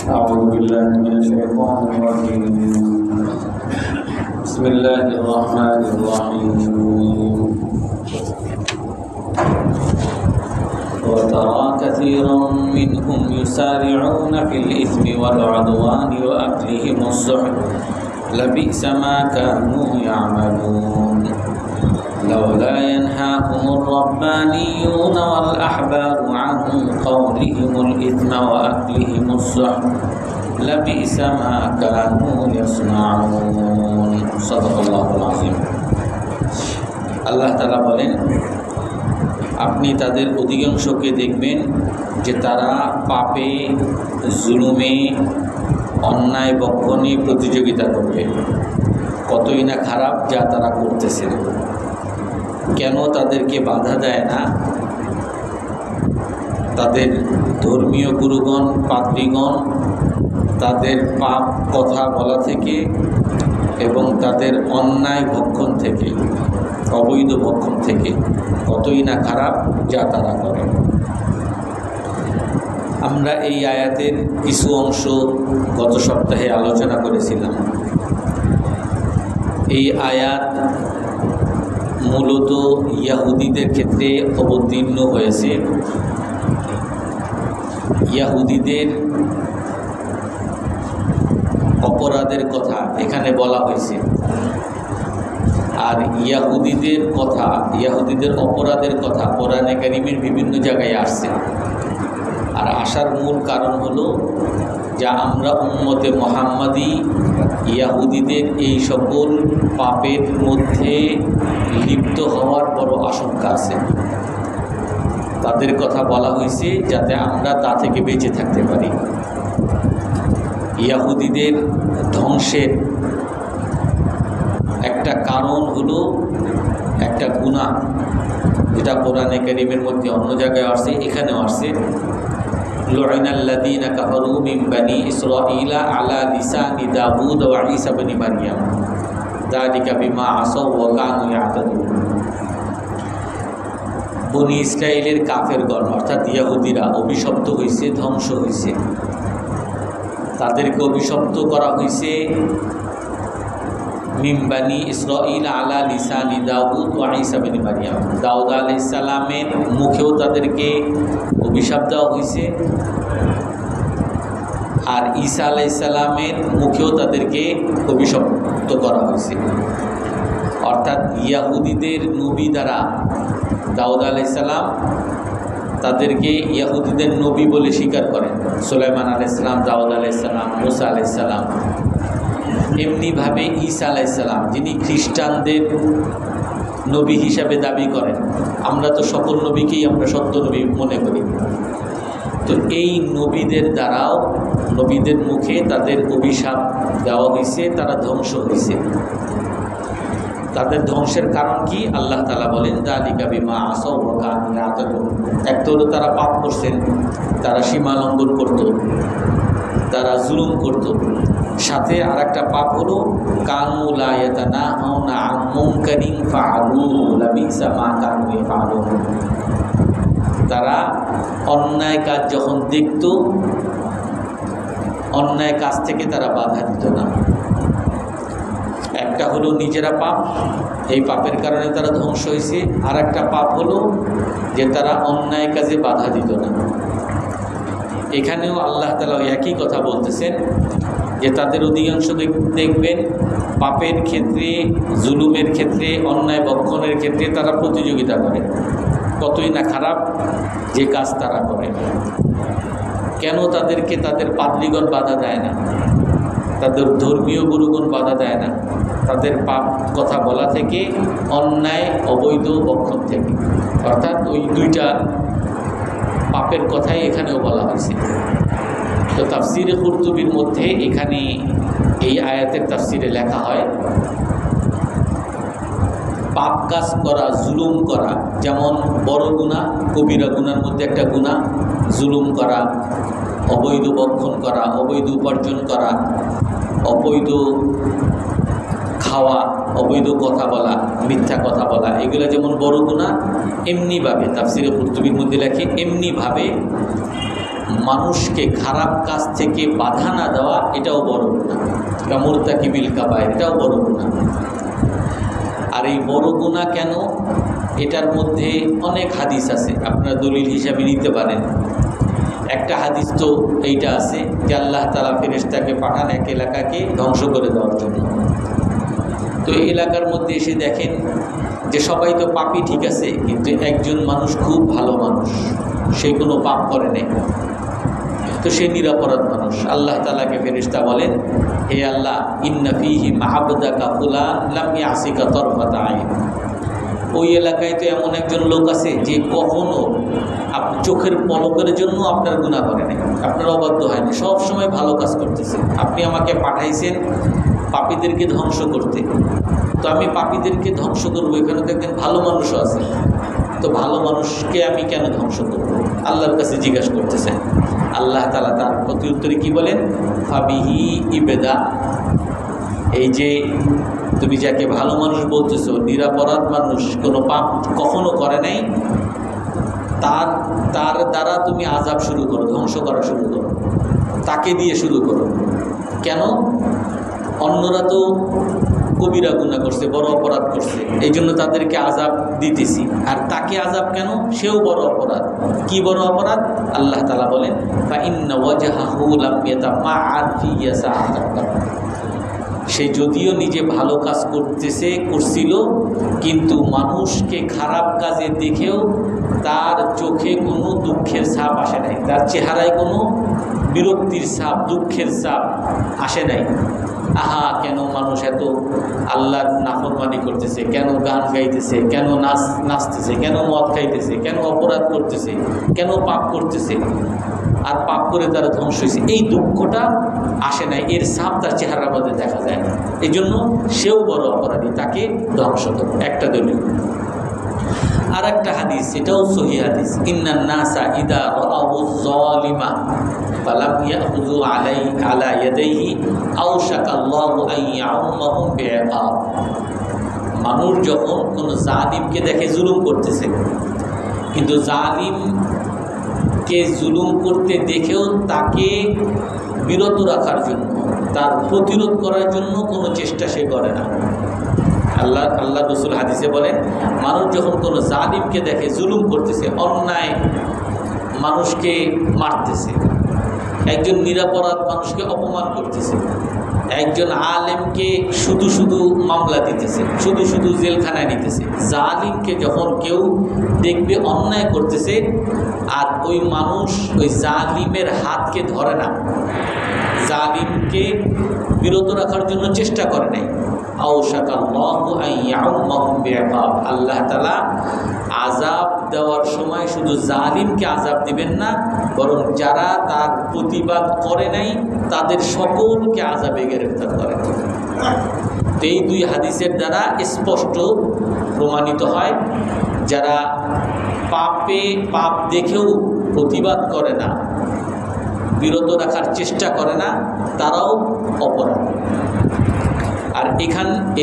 أعوذ بالله من الشيطان الرجيم. بسم الله الرحمن الرحيم. وترى كثيرا منهم يسارعون في الإثم والعدوان وأكلهم السحت لبئس ما كانوا يعملون لولا ينهاهم الربانيون والأحبار عن قولهم الإثم وأكلهم السحت لبئس ما كانوا يصنعون صدق الله العظيم. আল্লাহ তাআলা বলেন, আপনি তাদের অধিকাংশকে দেখবেন যে তারা পাপে, জুলুমে, অন্যায় বক্ষণে প্রতিযোগিতা করবে। কতই না খারাপ যা তারা করতেছে। কেন তাদেরকে বাধা দেয় না তাদের ধর্মীয় গুরুগণ, পাদ্রীগণ, তাদের পাপ কথা বলা থেকে এবং তাদের অন্যায় ভক্ষণ থেকে, অবৈধ ভক্ষণ থেকে? কতই না খারাপ যা তারা করে। আমরা এই আয়াতের কিছু অংশ গত সপ্তাহে আলোচনা করেছিলাম। এই আয়াত মূলত ইয়াহুদীদের ক্ষেত্রে অবতীর্ণ হয়েছে। ইয়াহুদীদের অপরাধের কথা এখানে বলা হয়েছে, আর ইয়াহুদীদের কথা, ইয়াহুদীদের অপরাধের কথা কোরআনে কারীমের বিভিন্ন জায়গায় আসছে। আর আসার মূল কারণ হলো যা আমরা উম্মতে মুহাম্মাদি ইয়াহুদীদের এই সকল পাপের মধ্যে লিপ্ত হওয়ার বড় আশঙ্কা আছে। তাদের কথা বলা হয়েছে যাতে আমরা তা থেকে বেঁচে থাকতে পারি। ইয়াহুদীদের ধ্বংসের একটা কারণ হলো একটা গুনাহ, যেটা কোরআনে কারীমের মধ্যে অন্য জায়গায় আসছে, এখানেও আসছে। লুইনাল্লাযীনা কাফারু মিন বানি ইসরাঈলা আলা লিসানি দাউদ ওয়া ঈসা ইবনে মারইয়াম যালিকা বিমা আসাউ ওয়া কানু ইয়াতাদুন। বনি ইসরাইলের কাফেরগণ অর্থাৎ ইয়াহুদীরা অভিশপ্ত হয়েছে, ধ্বংস হয়েছে। তাদেরকে অভিশপ্ত করা হয়েছে মিন বানি ইসরাঈল আলা লিসানি দাউদ ওয়া ঈসা ইবনে মারইয়াম। দাউদ আলাইহিস সালামের মুখেও তাদেরকে অভিশাপ দেওয়া হয়েছে, আর ঈসা আলাইহিস সালামের মুখেও তাদেরকে অভিশপ্ত করা হয়েছে। অর্থাৎ ইয়াহুদীদের নবী দ্বারা দাউদ আলাইহিস সালাম তাদেরকে ইয়াহুদীদের নবী বলে স্বীকার করেন। সুলাইমান আলাইহিস সালাম, দাউদ আলাইহিস সালাম, মুসা আলাইহিস সালাম। এমনিভাবে ঈসা আলাইহিস সালাম, যিনি খ্রিস্টানদের নবী হিসাবে দাবি করেন, আমরা তো সকল নবীকেই আমরা সত্য নবী মনে করি। তো এই নবীদের দ্বারাও, নবীদের মুখে তাদের অভিশাপ দেওয়া হয়েছে, তারা ধ্বংস হয়েছে। তাদের ধ্বংসের কারণ কি? আল্লাহ তাআলা বলেন, যালিকা বিমা আসাউ ওয়া কানু ইয়াতাদুন। একটা হলো তারা পাপ করছেন, তারা সীমা লঙ্ঘন করত, তারা জুলুম করত। সাথে আর একটা পাপ হলো কানু লা ইয়াতানাহাউনা আন মুনকারিন ফাআলুহু লাবিসা মা কানু ইয়াফআলুন। তারা অন্যায় কাজ যখন দেখত, অন্যায় কাজ থেকে তারা বাধা দিত না। একটা হলো নিজেরা পাপ, এই পাপের কারণে তারা ধ্বংস হয়েছে। আর একটা পাপ হলো যে তারা অন্যায় কাজে বাধা দিত না। এখানেও আল্লাহ তাআলা একই কথা বলতেছেন যে তাদের অধিকাংশ দেখবেন পাপের ক্ষেত্রে, জুলুমের ক্ষেত্রে, অন্যায় বক্ষণের ক্ষেত্রে তারা প্রতিযোগিতা করে। কতই না খারাপ যে কাজ তারা করে। কেন তাদেরকে তাদের পাদ্রীগণ বাধা দেয় না? তাদের ধর্মীয় গুরুগণ বাধা দেয় না? তাদের পাপ কথা বলা থেকে, অন্যায় অবৈধ বক্ষণ থেকে। অর্থাৎ ওই দুইটা পাপের কথাই এখানেও বলা হয়েছে। তো তাফসিরে কুরতুবির মধ্যে এখানে এই আয়াতের তাফসিরে লেখা হয়, পাপ কাজ করা, জুলুম করা যেমন বড় গুনাহ, কবিরা গুনার মধ্যে একটা গুনাহ। জুলুম করা, অবৈধ বক্ষণ করা, অবৈধ উপার্জন করা, অবৈধ খাওয়া, অবৈধ কথা বলা, মিথ্যা কথা বলা, এগুলো যেমন বড় গুনাহ, এমনিভাবে তাফসিরে কুরতুবির মধ্যে লেখে এমনিভাবে মানুষকে খারাপ কাজ থেকে বাধা না দেওয়া এটাও বড় গুনাহ। কামুরতাকিবিল কাবায়ের, এটাও বড় গুনাহ। আর এই বড় গুনাহ কেন, এটার মধ্যে অনেক হাদিস আছে, আপনারা দলিল হিসাবে নিতে পারেন। একটা হাদিস তো এইটা আছে যে আল্লাহ তাআলা ফেরেশতাকে পাঠান এক এলাকাকে ধ্বংস করে দেওয়ার জন্য। তো এই এলাকার মধ্যে এসে দেখেন যে সবাই তো পাপী, ঠিক আছে, কিন্তু একজন মানুষ খুব ভালো মানুষ, সে কোনো পাপ করে নাই, তো সে নিরপরাধ মানুষ। আল্লাহ তাআলাকে ফেরেশতা বলেন, হে আল্লাহ, ইন্না ফীহি মা'আবদাকা ফুলান লাম ইয়াসিকা তরফাতা আইন। ওই এলাকায় তো এমন একজন লোক আছে যে কখনো চোখের পলকের জন্য আপনার গুনাহ করে নাই, আপনার অবাধ্য হয়নি, সব সময় ভালো কাজ করতেছে। আপনি আমাকে পাঠাইছেন পাপীদেরকে ধ্বংস করতে, তো আমি পাপীদেরকে ধ্বংস করবো, এখানে তো একজন ভালো মানুষও আছে, তো ভালো মানুষকে আমি কেন ধ্বংস করব? আল্লাহর কাছে জিজ্ঞাসা করতেছেন। আল্লাহ তাআলা তার প্রতি উত্তরে কি বলেন? ফাবিহি ইবেদা, এই যে তুমি যাকে ভালো মানুষ বলতেছো, নিরাপরাধ মানুষ, কোনো পাপ কখনো করে নাই, তার দ্বারা তুমি আযাব শুরু করো, ধ্বংস করা শুরু করো, তাকে দিয়ে শুরু করো। কেন? অন্যরা তো কবিরা গুনাহ করছে, বড় অপরাধ করছে, এই জন্য তাদেরকে আযাব দিতেছি। আর তাকে আযাব কেন? সেও বড় অপরাধ। কি বড় অপরাধ? আল্লাহ তাআলা বলেন, ফা ইন্না ওয়াজহাহু লাম ইয়াতামাআন ফি ইয়াসাআতিকা। সে যদিও নিজে ভালো কাজ করছিল, কিন্তু মানুষকে খারাপ কাজে দেখেও তার চোখে কোনো দুঃখের ছাপ আসে নাই, তার চেহারায় কোনো বিরক্তির ছাপ, দুঃখের ছাপ আসে নাই। আহা, কেন মানুষ এত আল্লাহর নাফরমানি করতেছে, কেন গান গাইতেছে, কেন নাচতেছে, কেন মদ খাইতেছে, কেন অপরাধ করতেছে, কেন পাপ করতেছে, আর পাপ করে তারা ধ্বংস হয়েছে, এই দুঃখটা আসে নাই, এর ছাপ তার চেহারার মধ্যে দেখা যায় না। এই জন্য সেও বড় অপরাধী, তাকে ধ্বংস করো। একটা দলিল। আর একটা হাদিস, এটাও সহিহ হাদিস, ইন্নান নাসা ইদা রাআউ যালিমা ফালাম ইয়াখুযু আলা ইয়াদাইহি আওশাকাল্লাহু আন ইয়াউম্মাহুম বিইকাব। মানুষ যখন কোনো জালিমকে দেখে জুলুম করতেছে, কিন্তু জালিমকে জুলুম করতে দেখেও তাকে বিরত রাখার জন্য, তার প্রতিরোধ করার জন্য কোনো চেষ্টা সে করে না। আল্লাহ রাসূল হাদিসে বলেন, মানুষ যখন কোনো জালিমকে দেখে জুলুম করতেছে, অন্যায় মানুষকে মারতেছে, একজন নিরপরাধ মানুষকে অপমান করতেছে, একজন আলেমকে শুধু শুধু মামলা দিতেছে, শুধু শুধু জেলখানায় নিতেছে, জালিমকে যখন কেউ দেখবে অন্যায় করতেছে, আর ওই মানুষ ওই জালিমের হাতকে ধরে না, জালিমকে বিরত রাখার জন্য চেষ্টা করে নাই, আল্লাহ তাআলা আযাব দেওয়ার সময় শুধু জালিমকে আযাব দিবেন না, বরং যারা তার প্রতিবাদ করে নাই তাদের সকলকে আযাবে গ্রেফতার করেন। এই দুই হাদিসের দ্বারা স্পষ্ট প্রমাণিত হয়, যারা পাপ দেখেও প্রতিবাদ করে না, বিরত রাখার চেষ্টা করে না, তারাও অপরাধ। আর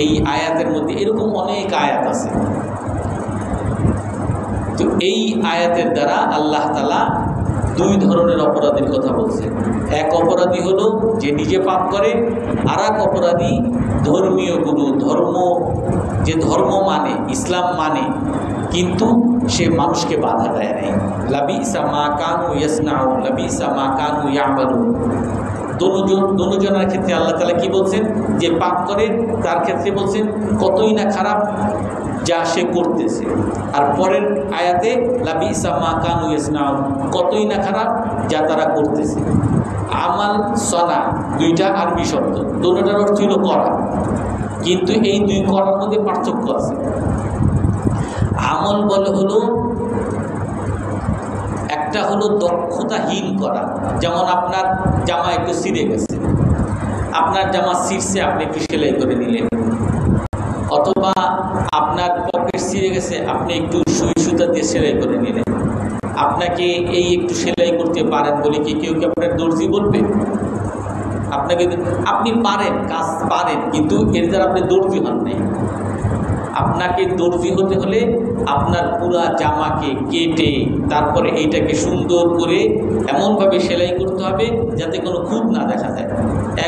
এই আয়াতের মধ্যে এরকম অনেক আয়াত আছে। তো এই আয়াতের দ্বারা আল্লাহ তাআলা দুই ধরনের অপরাধীর কথা বলছেন। এক অপরাধী হলো যে নিজে পাপ করে, আর এক অপরাধী ধর্মীয় গুরু, ধর্ম মানে, ইসলাম মানে, কিন্তু সে মানুষকে বাধা দেয় নাই। লাবিসা মা কানু ইয়াসনাউন লাবিসা মা কানু ইয়ামালুন। দোনোজনের ক্ষেত্রে আল্লাহ তাআলা কি বলছেন? যে পাপ করে তার ক্ষেত্রে বলছেন কতই না খারাপ যা সে করতেছে, আর পরের আয়াতে লাবিসা মা কানু ইয়াসনাউন, কতই না খারাপ যা তারা করতেছে। আমাল সনা দুইটা আরবি শব্দ, দোনোটার অর্থ হলো করা, কিন্তু এই দুই করার মধ্যে পার্থক্য আছে। আমল বলে হলো, একটা হলো দক্ষতাহীন করা, যেমন আপনার জামা একটু ছিঁড়ে গেছে, আপনার জামা ছিঁড়ছে, আপনি একটু সেলাই করে নিলেন, অথবা আপনার পকেট ছিঁড়ে গেছে, আপনি একটু সুই সুতা দিয়ে সেলাই করে নিলেন। আপনাকে এই একটু সেলাই করতে পারেন বলে কি কেউ আপনার দর্জি বলবে? আপনি পারেন, কাজ পারেন, কিন্তু এর দ্বারা আপনি দর্জি হন নাই। আপনাকে দর্জি হতে হলে আপনার পুরা জামাকে কেটে তারপরে এইটাকে সুন্দর করে এমনভাবে সেলাই করতে হবে যাতে কোনো খুঁত না দেখা যায়।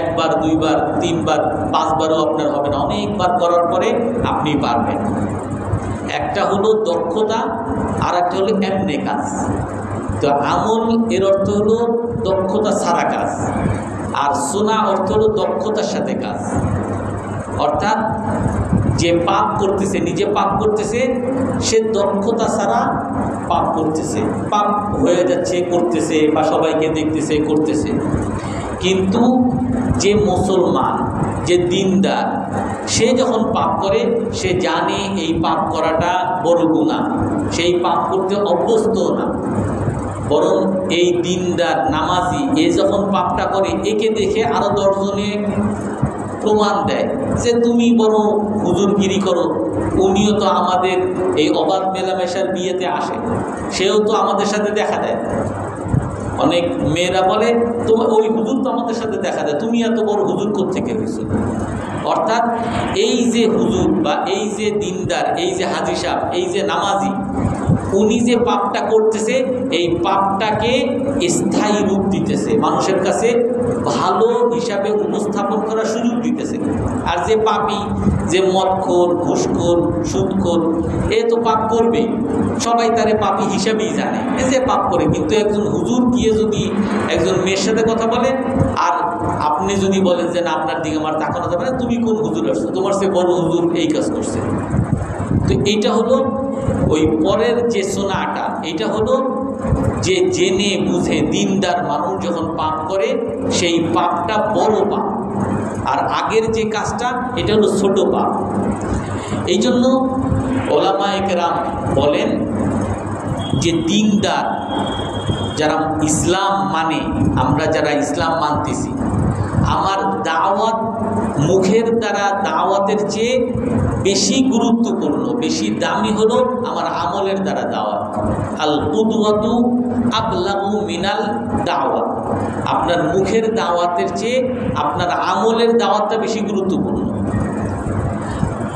একবার, দুইবার, তিনবার, পাঁচবারও আপনার হবে না, অনেকবার করার পরে আপনি পারবেন। একটা হলো দক্ষতা, আর একটা হলো এমনি কাজ। তো আমল এর অর্থ হলো দক্ষতা ছাড়া কাজ, আর সুনা অর্থ হলো দক্ষতার সাথে কাজ। অর্থাৎ যে পাপ করতেছে, নিজে পাপ করতেছে, সে দক্ষতা ছাড়া পাপ করতেছে, পাপ হয়ে যাচ্ছে, করতেছে, বা সবাইকে দেখতেছে, করতেছে। কিন্তু যে মুসলমান, যে দিনদার, সে যখন পাপ করে সে জানে এই পাপ করাটা বড় গুনাহ, সেই পাপ করতে অভ্যস্ত না। বরং এই দিনদার নামাজি এ যখন পাপটা করে, একে দেখে আরো 10 জনে প্রমাণ দেয় যে তুমি বড় হুজুরগিরি করো, উনিও তো আমাদের এই অবাধ মেলামেশার বিয়েতে আসে, সেও তো আমাদের সাথে দেখা দেয়। অনেক মেয়েরা বলে তোমার ওই হুজুর তো আমাদের সাথে দেখা দেয়, তুমি এত বড় হুজুর কোত্থেকে হয়েছো। অর্থাৎ এই যে হুজুর বা এই যে দিনদার, এই যে হাজী সাহেব, এই যে নামাজি, উনি যে পাপটা করতেছে, এই পাপটাকে স্থায়ী রূপ দিতেছে, মানুষের কাছে ভালো হিসাবে উপস্থাপন করার সুযোগ দিতেছে। আর যে পাপী, যে মদখোর, ঘুষখোর, সুদখোর, এ তো পাপ করবে, সবাই তারে পাপী হিসাবেই জানে, এ যে পাপ করে। কিন্তু একজন হুজুর গিয়ে যদি একজন মেয়ের সাথে কথা বলে, আর আপনি যদি বলেন যে না, আপনার দিকে আমার তাকানো যাবে না, তুমি কোন হুজুর আসছো, তোমার সে বড় হুজুর এই কাজ করছে। তো এইটা হলো ওই পরের যে সোনাটা, এইটা হলো যে জেনে বুঝে দিনদার মানুষ যখন পাপ করে, সেই পাপটা বড় পাপ, আর আগের যে কাজটা এটা হলো ছোট পাপ। এই জন্য ওলামায়ে কেরাম বলেন যে দিনদার যারা ইসলাম মানে, আমরা যারা ইসলাম মানতেছি, আমার দাওয়াত মুখের দ্বারা দাওয়াতের চেয়ে বেশি গুরুত্বপূর্ণ, বেশি দামি হলো আমার আমলের দ্বারা দাওয়াত। আল কুদওয়াতু আবলাগু মিনাল দাওয়াত। আপনার মুখের দাওয়াতের চেয়ে আপনার আমলের দাওয়াতটা বেশি গুরুত্বপূর্ণ।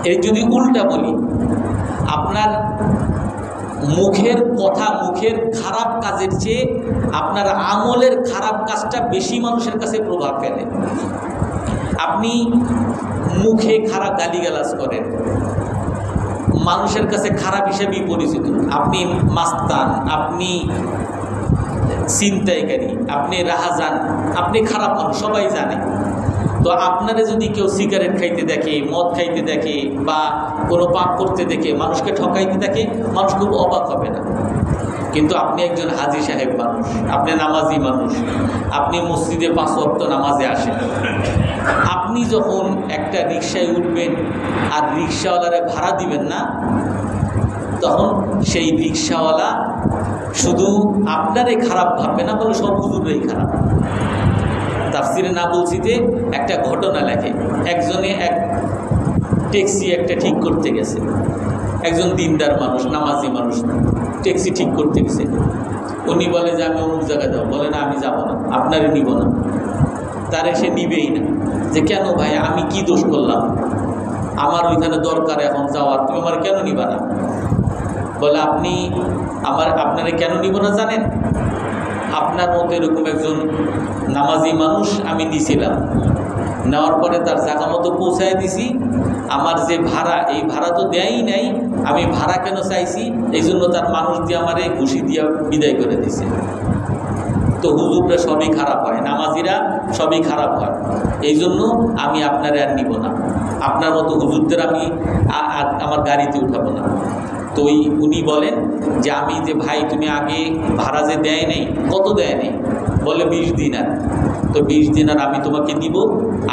এর যদি উল্টা বলি, আপনার মুখের কথা, মুখের খারাপ কাজের চেয়ে আপনার আমলের খারাপ কাজটা বেশি মানুষের কাছে প্রভাব ফেলে। আপনি মুখে খারাপ গালিগালাজ করেন, মানুষের কাছে খারাপ হিসেবেই পরিচিত। আপনি মাস্তান, আপনি ছিনতাইকারী, আপনি রাহাজান, আপনি খারাপ মানুষ, সবাই জানে। তো আপনারা যদি কেউ সিগারেট খাইতে দেখে, মদ খাইতে দেখে, বা কোনো পাপ করতে দেখে, মানুষকে ঠকাইতে দেখে, মানুষ খুব অবাক হবে না। কিন্তু আপনি একজন হাজী সাহেব মানুষ, আপনি নামাজি মানুষ, আপনি মসজিদে 5 ওয়াক্ত নামাজে আসেন, আপনি যখন একটা রিকশায় উঠবেন আর রিকশাওয়ালারে ভাড়া দিবেন না, তখন সেই রিকশাওয়ালা শুধু আপনারই খারাপ ভাববে না, বলে সব হুজুরই খারাপ। তাফসিরে নাবুলসিতে একটা ঘটনা লেখে, একজনে এক ট্যাক্সি একটা ঠিক করতে গেছে, একজন দিনদার মানুষ, নামাজি মানুষ, ট্যাক্সি ঠিক করতে গেছে। উনি বলে যে আমি অমুক জায়গায় যাবো, বলে না আমি যাবো না, আপনারে নিব না। তারে সে নিবেই না। যে কেন ভাই, আমি কি দোষ করলাম, আমার ওইখানে দরকার এখন যাওয়ার, তুমি আমার কেন নিবা না? বলে আপনি আপনারে কেন নিব না জানেন? আপনার মতো এরকম একজন নামাজি মানুষ আমি নিছিলাম, নেওয়ার পরে তার জায়গা মতো পৌঁছায় দিছি, আমার যে ভাড়া, এই ভাড়া তো দেয়ই নাই, আমি ভাড়া কেন চাইছি, এই জন্য তার মানুষ দিয়ে আমার এই ঘুষি দিয়ে বিদায় করে দিছে। তো হুজুররা সবই খারাপ হয়, নামাজিরা সবই খারাপ হয়, এই জন্য আমি আপনারা আর নিব না, আপনার মতো হুজুরদের আমি আমার গাড়িতে উঠাবো না। তো উনি বলেন যে আমি যে ভাই, তুমি আগে ভাড়া যে দেয় নেই, কত দেয় নেই? বলে 20 দিনার। তো 20 দিনার আমি তোমাকে দিব,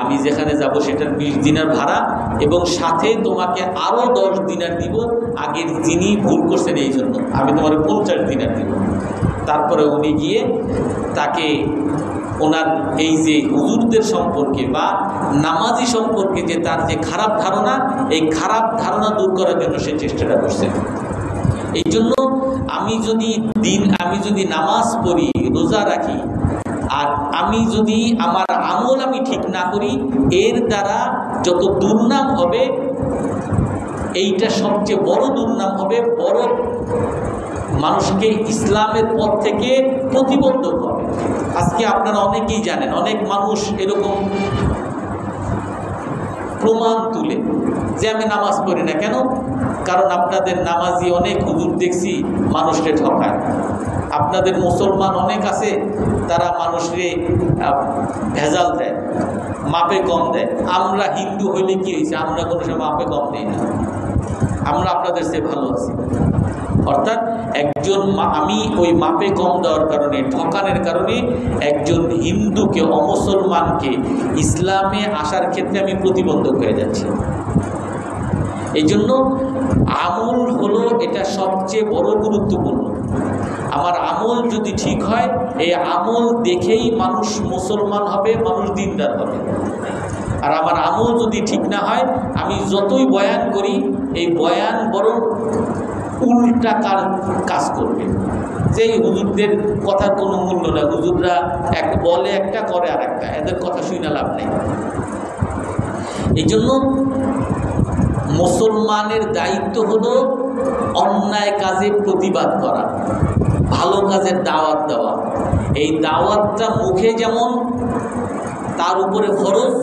আমি যেখানে যাব সেটার 20 দিনার ভাড়া, এবং সাথে তোমাকে আরও 10 দিনার দিব, আগের যিনি ভুল করছেন এই জন্য আমি তোমার 50 দিনার দিব। তারপরে উনি গিয়ে তাকে ওনার এই যে হুজুরদের সম্পর্কে বা নামাজি সম্পর্কে যে তার যে খারাপ ধারণা, এই খারাপ ধারণা দূর করার জন্য সে চেষ্টাটা করছে। এই জন্য আমি যদি নামাজ পড়ি, রোজা রাখি, আর আমি যদি আমার আমল আমি ঠিক না করি, এর দ্বারা যত দুর্নাম হবে এইটা সবচেয়ে বড় দুর্নাম হবে, বড় মানুষকে ইসলামের পথ থেকে প্রতিবন্ধক হবে। আজকে আপনারা অনেকেই জানেন, অনেক মানুষ এরকম প্রমাণ তুলে যে আমি নামাজ পড়ি না। কেন? কারণ আপনাদের নামাজি অনেক হুজুর দেখছি মানুষকে ঠকায়। আপনাদের মুসলমান অনেক আছে, তারা মানুষকে ভেজাল দেয়, মাপে কম দেয়। আমরা হিন্দু হইলে কি হয়েছে? আমরা কোনো সময় মাপে কম দিই না, আমরা আপনাদের চেয়ে ভালো আছি। অর্থাৎ একজন আমি ওই মাপে কম দেওয়ার কারণে, ঠকানোর কারণে একজন হিন্দুকে, অমুসলমানকে ইসলামে আসার ক্ষেত্রে আমি প্রতিবন্ধক হয়ে যাচ্ছি। এই জন্য আমল হলো এটা সবচেয়ে বড় গুরুত্বপূর্ণ। আমার আমল যদি ঠিক হয়, এই আমল দেখেই মানুষ মুসলমান হবে, মানুষ দিনদার হবে। আর আমার আমল যদি ঠিক না হয়, আমি যতই বয়ান করি, এই বয়ান বরং উল্টা কাজ করবে। যে হুজুরদের কথার কোনো মূল্য না, হুজুররা এক বলে একটা, করে আর একটা, এদের কথা শুনে লাভ নেই। এই জন্য মুসলমানের দায়িত্ব হলো অন্যায় কাজে প্রতিবাদ করা, ভালো কাজের দাওয়াত দেওয়া। এই দাওয়াতটা মুখে যেমন তার উপরে ফরজ,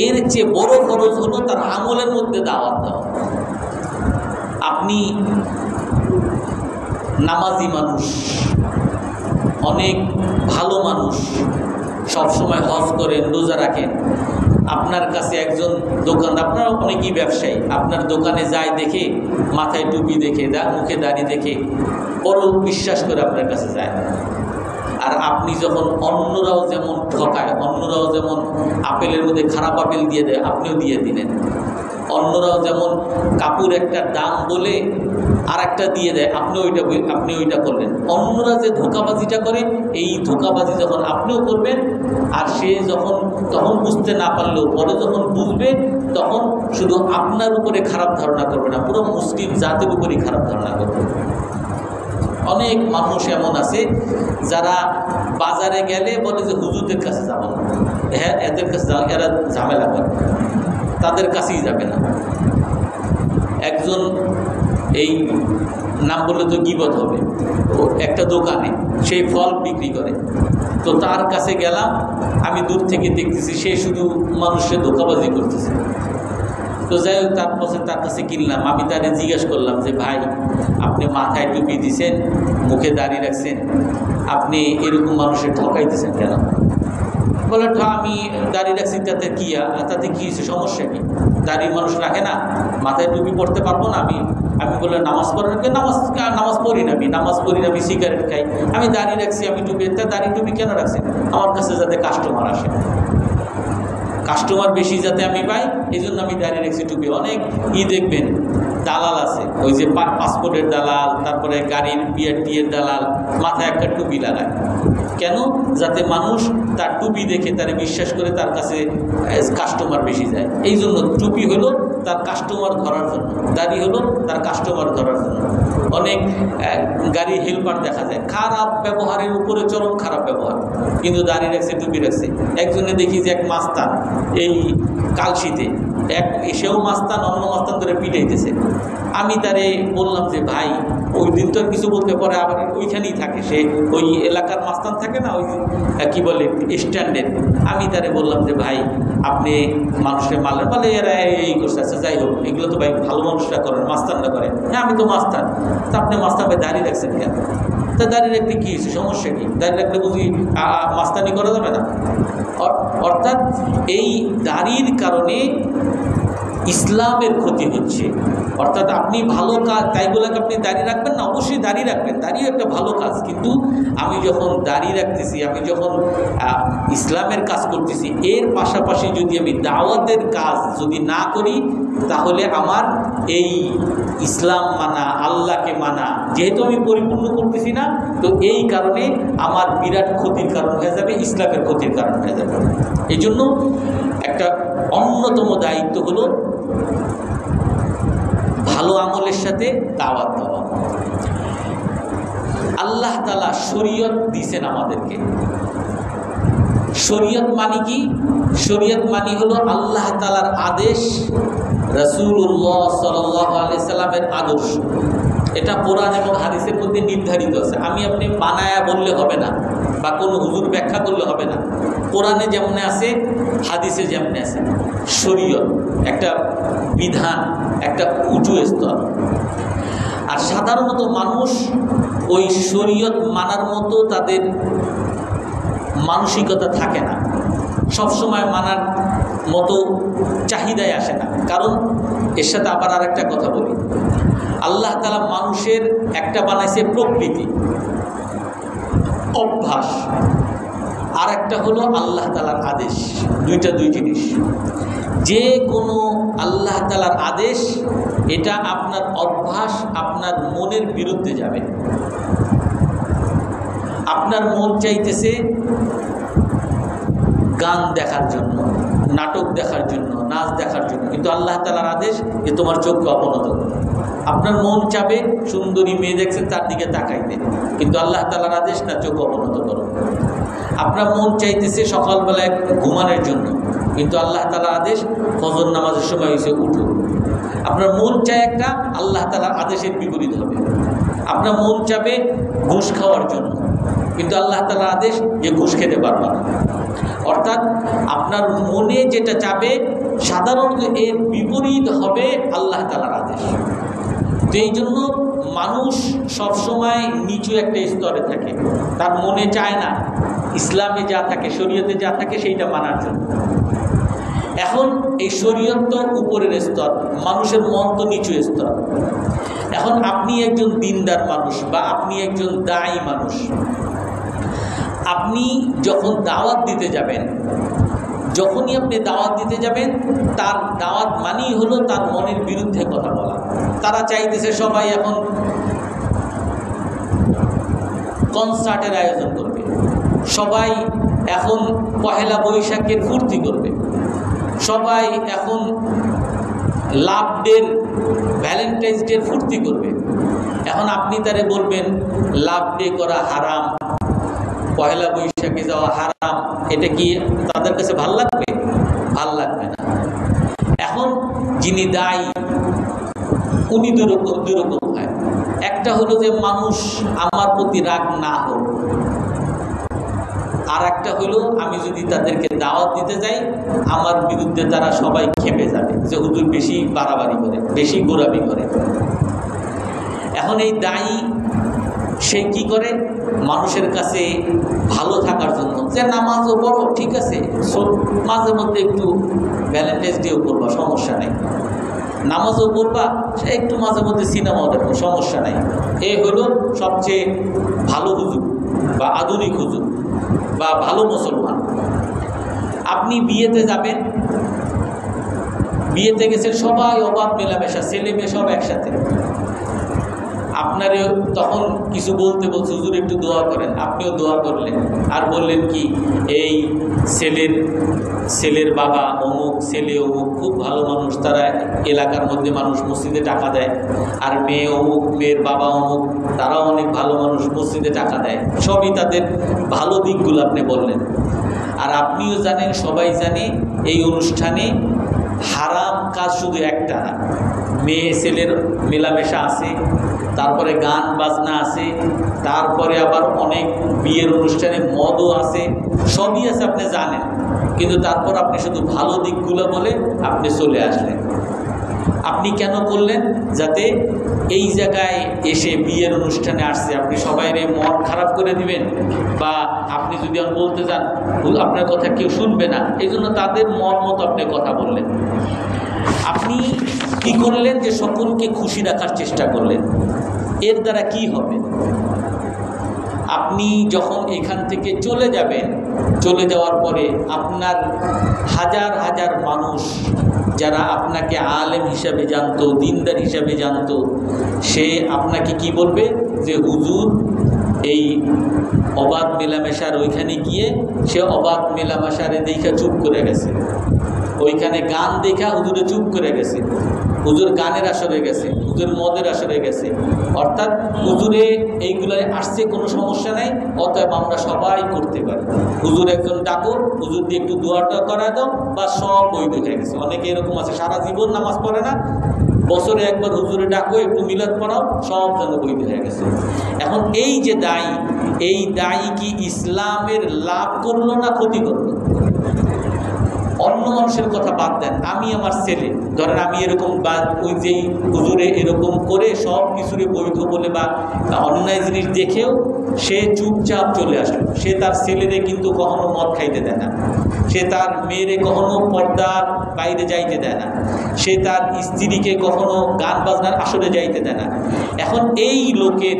এর চেয়ে বড় ফরজ হলো তার আমলের মধ্যে দাওয়াত দেওয়া। আপনি নামাজি মানুষ, অনেক ভালো মানুষ, সবসময় হজ করেন, রোজা রাখেন। আপনার কাছে একজন দোকান, আপনারা অনেকই ব্যবসায়ী, আপনার দোকানে যায় দেখে, মাথায় টুপি দেখে, মুখে দাড়ি দেখে বড় বিশ্বাস করে আপনার কাছে যায়। আর আপনি যখন অন্যরাও যেমন ঠকায়, অন্যরাও যেমন আপেলের মধ্যে খারাপ আপেল দিয়ে দেয়, আপনিও দিয়ে দিলেন। অন্যরাও যেমন কাপড় একটা দাম বলে আর একটা দিয়ে দেয়, আপনি ওইটা করলেন। অন্যরা যে ধোঁকাবাজিটা করে, এই ধোঁকাবাজি যখন আপনিও করবেন, আর সে তখন বুঝতে না পারলেও পরে যখন বুঝবে, তখন শুধু আপনার উপরে খারাপ ধারণা করবে না, পুরো মুসলিম জাতির উপরেই খারাপ ধারণা করবে। অনেক মানুষ এমন আছে যারা বাজারে গেলে বলে যে হুজুরদের কাছে যাব না, হ্যাঁ এদের কাছে যাও, এরা ঝামেলা করে, তাদের কাছেই যাবে না। একজন, এই নাম বললে তো গীবত হবে, একটা দোকানে সেই ফল বিক্রি করে, তো তার কাছে গেলাম, আমি দূর থেকে দেখতেছি সে শুধু মানুষের ধোঁকাবাজি করতেছে। তো যাই হোক, তার কাছে কিনলাম। আমি তারে জিজ্ঞেস করলাম যে ভাই, আপনি মাথায় টুপি দিছেন, মুখে দাড়ি রাখছেন, আপনি এরকম মানুষের ঠকাইতেছেন কেন? বলে আমি দাড়ি রাখছি, তাতে কি হয়েছে, সমস্যা কি? দাড়ির মানুষ রাখে না, মাথায় টুপি পড়তে পারবো না? আমি বলে নামাজ পড়েন? নামাজ পড়ি না, আমি সিগারেট খাই, আমি দাড়ি রাখছি, আমি টুপি, দাড়ি টুপি কেন রাখছি? আমার কাছে যাতে কাস্টমার আসে, কাস্টমার বেশি যাতে আমি পাই, এই জন্য আমি দাঁড়িয়ে রেখেছি টুপি। অনেক দেখবেন দালাল আছে, ওই যে পাসপোর্টের দালাল, তারপরে গাড়ির টিয়ের দালাল, মাথায় একটা টুপি লাগায়। কেন? যাতে মানুষ তার টুপি দেখে তারে বিশ্বাস করে, তার কাছে কাস্টমার বেশি যায়। এই জন্য টুপি হলো তার কাস্টমার ধরার জন্য, দাড়ি হলো তার কাস্টমার ধরার জন্য। অনেক গাড়ি হেল্পার দেখা যায় খারাপ ব্যবহারের উপরে চরম খারাপ ব্যবহার, কিন্তু দাড়ি রাখছে, টুপি রাখছে। একজনে দেখি যে এক মাস্তান, এই কালশিতে সেও মাস্তান, অন্য মাস্তান ধরে পিটাইতেছে। আমি তারে বললাম যে ভাই, ওই দিন তো আর কিছু বলতে পারে, আবার ওইখানেই থাকে, সে ওই এলাকার মাস্তান থাকে না, ওই কি বলে স্ট্যান্ডের। আমি তারে বললাম যে ভাই, আপনি মানুষের মালের বলে এরা এই করছে। আচ্ছা যাই হোক, এগুলো তো ভাই ভালো মানুষরা করেন, মাস্তানরা করে। হ্যাঁ আমি তো মাস্তান। তা আপনি মাস্তান ভাই দাঁড়িয়ে রাখছেন কেন? তা দাঁড়িয়ে রাখলে কী হয়েছে, সমস্যা কি? দাঁড়িয়ে রাখলে বুঝি মাস্তানি করা যাবে না? অর্থাৎ এই দাড়ির কারণে ইসলামের ক্ষতি হচ্ছে। অর্থাৎ আপনি ভালো কাজ, তাই বলে আপনি দাঁড়িয়ে রাখবেন না, অবশ্যই দাঁড়িয়ে রাখবেন, দাঁড়িয়ে একটা ভালো কাজ। কিন্তু আমি যখন দাঁড়িয়ে রাখতেছি, আমি যখন ইসলামের কাজ করতেছি, এর পাশাপাশি যদি আমি দাওয়াতের কাজ যদি না করি, তাহলে আমার এই ইসলাম মানা, আল্লাহকে মানা যেহেতু আমি পরিপূর্ণ করতেছি না, তো এই কারণে আমার বিরাট ক্ষতির কারণ হয়ে যাবে, ইসলামের ক্ষতির কারণ হয়ে যাবে। এই জন্য একটা অন্যতম দায়িত্ব হলো ভালো আমলের সাথে দাওয়াত দেওয়া। আল্লাহ তাআলা শরীয়ত দিয়েছেন আমাদেরকে। শরীয়ত মানে কি? শরীয়ত মানে হলো আল্লাহ তাআলার আদেশ, রাসূলুল্লাহ সাল্লাল্লাহু আলাইহি সাল্লামের আদর্শ, এটা কোরআন এবং হাদিসের মধ্যে নির্ধারিত আছে। আমি আপনি বানায়া বললে হবে না, বা কোনো হুজুর ব্যাখ্যা করলে হবে না। কোরআনে যেমন আছে, হাদিসে যেমন আছে। শরীয়ত একটা বিধান, একটা উঁচু স্তর। আর সাধারণত মানুষ ওই শরীয়ত মানার মতো তাদের মানসিকতা থাকে না, সবসময় মানার মতো চাহিদায় আসে না। কারণ এর সাথে আবার আর একটা কথা বলি, আল্লাহ তাআলা মানুষের একটা বানাইছে প্রকৃতি, অভ্যাস, আর একটা হলো আল্লাহ তাআলার আদেশ। দুইটা দুই জিনিস। যে কোনো আল্লাহ তাআলার আদেশ, এটা আপনার অভ্যাস, আপনার মনের বিরুদ্ধে যাবে। আপনার মন চাইতেছে গান দেখার জন্য, নাটক দেখার জন্য, নাচ দেখার জন্য, কিন্তু আল্লাহ তাআলার আদেশ যে তোমার চোখকে অবনত করো। আপনার মন চাবে সুন্দরী মেয়ে দেখছেন তার দিকে তাকাইতে, কিন্তু আল্লাহ তাআলার আদেশ না, চোখ অবনত করো। আপনার মন চাইতেছে সকালবেলায় ঘুমানোর জন্য, কিন্তু আল্লাহ তাআলার আদেশ ফজর নামাজের সময় এসে উঠো। আপনার মন চায় একটা, আল্লাহ তাআলার আদেশের বিপরীত হবে। আপনার মন চাবে ঘুষ খাওয়ার জন্য, কিন্তু আল্লাহ তাআলার আদেশ যে ঘুষ খেতে পারবা না। অর্থাৎ আপনার মনে যেটা চাবে সাধারণত এর বিপরীত হবে আল্লাহ তাআলার আদেশ। তো এই জন্য মানুষ সবসময় নিচু একটা স্তরে থাকে, তার মনে চায় না ইসলামে যা থাকে, শরীয়তে যা থাকে সেইটা মানার জন্য। এখন এই শরীয়ত তো উপরের স্তর, মানুষের মন তো নিচু স্তর। এখন আপনি একজন দিনদার মানুষ বা আপনি একজন দায়ী মানুষ, আপনি যখন দাওয়াত দিতে যাবেন, যখনই আপনি দাওয়াত দিতে যাবেন, তার দাওয়াত মানেই হলো তার মনের বিরুদ্ধে কথা বলা। তারা চাইতেছে সবাই এখন কনসার্টের আয়োজন করবে, সবাই এখন পহেলা বৈশাখের ফুর্তি করবে, সবাই এখন লাভ ডের, ভ্যালেন্টাইন্স ডের ফুর্তি করবে। এখন আপনি তারে বলবেন লাভ ডে করা হারাম, পহেলা বৈশাখে যাওয়া হারাম, এটা কি তাদের কাছে ভাল লাগবে? ভাল লাগবে না। এখন যিনি দায়ী উনি দুরকম হয়। একটা হলো যে মানুষ আমার প্রতি রাগ না হোক, আর একটা হলো আমি যদি তাদেরকে দাওয়াত দিতে যাই, আমার বিরুদ্ধে তারা সবাই খেপে যাবে যে হুজুর বেশি বাড়াবাড়ি করে, বেশি গোরামি করে। এখন এই দায়ী সে কি করে, মানুষের কাছে ভালো থাকার জন্য যে নামাজও পড়ো, ঠিক আছে, মাঝে মধ্যে একটু ভ্যালেন্টাইন্স ডেও করবা, সমস্যা নেই, নামাজও পড়বা, সে একটু মাঝে মধ্যে সিনেমাও দেখো, সমস্যা নাই। এ হলো সবচেয়ে ভালো হুজুর বা আধুনিক হুজুর বা ভালো মুসলমান। আপনি বিয়েতে যাবেন, বিয়েতে গেছেন সবাই অবাধ মেলামেশা, ছেলে মেয়ে সব একসাথে। আপনারে তখন কিছু বলতে বলছে হুজুর একটু দোয়া করেন, আপনিও দোয়া করলেন, আর বললেন কি এই ছেলের বাবা অমুক, ছেলে অমুক খুব ভালো মানুষ, তারা এলাকার মধ্যে মানুষ, মসজিদে টাকা দেয়। আর মেয়ে অমুক, মেয়ের বাবা অমুক, তারাও অনেক ভালো মানুষ, মসজিদে টাকা দেয়। সবই তাদের ভালো দিকগুলো আপনি বললেন। আর আপনিও জানেন, সবাই জানে এই অনুষ্ঠানে হারাম কাজ শুধু একটা না, মেয়ে ছেলের মেলামেশা আছে, তারপরে গান বাজনা আছে, তারপরে আবার অনেক বিয়ের অনুষ্ঠানে মদও আছে, সবই আছে, আপনি জানেন। কিন্তু তারপর আপনি শুধু ভালো দিকগুলো বলে আপনি চলে আসলেন। আপনি কেন করলেন? যাতে এই জায়গায় এসে বিয়ের অনুষ্ঠানে আসছে আপনি সবাইরে মন খারাপ করে দিবেন, বা আপনি যদি বলতে যান আপনার কথা কেউ শুনবে না, এই জন্য তাদের মন মতো আপনি কথা বললেন। আপনি কি করলেন? যে সকলকে খুশি রাখার চেষ্টা করলেন। এর দ্বারা কি হবে? আপনি যখন এখান থেকে চলে যাবেন, চলে যাওয়ার পরে আপনার হাজার হাজার মানুষ যারা আপনাকে আলেম হিসাবে জানতো, দিনদার হিসাবে জানতো, সে আপনাকে কি বলবে? যে হুজুর এই অবাধ মেলামেশার ওইখানে গিয়ে সে অবাধ মেলামেশারে দেখা চুপ করে গেছে, ওইখানে গান দেখা হুজুরে চুপ করে গেছে, হুজুর গানের আসরে গেছে, হুজুর মদের আসরে গেছে, অর্থাৎ হুজুরে এইগুলো আসছে কোনো সমস্যা নাই, অতএব আমরা সবাই করতে পারি। হুজুর একজন ডাকো, হুজুর দিয়ে একটু দোয়াটা করা দাও, বা সব বৈধ হয়ে গেছে। অনেকে এরকম আছে সারা জীবন নামাজ পড়ে না, বছরে একবার হুজুরে ডাকো, একটু মিলাদ পড়াও, সব যেন বৈধ হয়ে গেছে। এখন এই যে দায়ী, এই দায়ী কি ইসলামের লাভ করলো না ক্ষতি করলো? অন্য মানুষের কথা বাদ দেন, আমি আমার ছেলে ধরেন আমি এরকম, বা ওই যেই হুজুরে এরকম করে সব কিছুরে বৈধ বলে বা অন্যায় জিনিস দেখেও সে চুপচাপ চলে আসলো, সে তার ছেলেরে কিন্তু কখনো মদ খাইতে দেয় না, সে তার মেয়েরে কখনো পর্দার বাইরে যাইতে দেয় না, সে তার স্ত্রীকে কখনো গান বাজনার আসরে যাইতে দেয় না। এখন এই লোকের